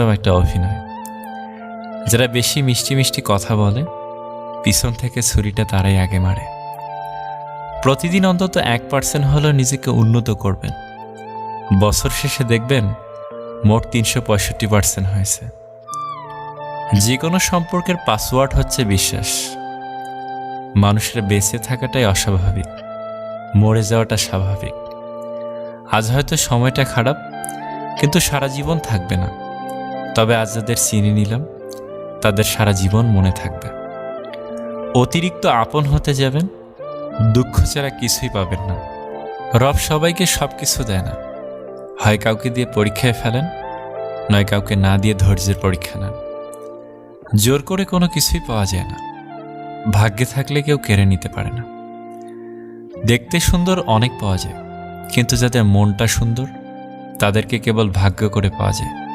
জীবনটাও একটা অভিনয়। যারা বেশি মিষ্টি মিষ্টি কথা বলে, পিছন থেকে ছুরিটা তারাই আগে মারে। প্রতিদিন অন্তত 1% হলেও নিজেকে উন্নত করবেন। বছর শেষে দেখবেন মোট 365% হয়েছে। যে কোনো সম্পর্কের পাসওয়ার্ড হচ্ছে বিশ্বাস। মানুষের বেঁচে থাকাটাই অস্বাভাবিক, মরে যাওয়াটা স্বাভাবিক। আজ হয়তো সময়টা খারাপ, কিন্তু সারা জীবন থাকবে না। তবে আজ যাদের চিনে নিলাম, তাদের সারা জীবন মনে থাকবে। অতিরিক্ত আপন হতে যাবেন, দুঃখ ছাড়া কিছুই পাবেন না। রব সবাইকে সব কিছু দেয় না। হয় কাউকে দিয়ে পরীক্ষায় ফেলেন, নয় কাউকে না দিয়ে ধৈর্যের পরীক্ষা নেন। জোর করে কোনো কিছুই পাওয়া যায় না। ভাগ্যে থাকলে কেউ কেড়ে নিতে পারে না। দেখতে সুন্দর অনেক পাওয়া যায়, কিন্তু যাদের মনটা সুন্দর তাদেরকে কেবল ভাগ্য করে পাওয়া যায়।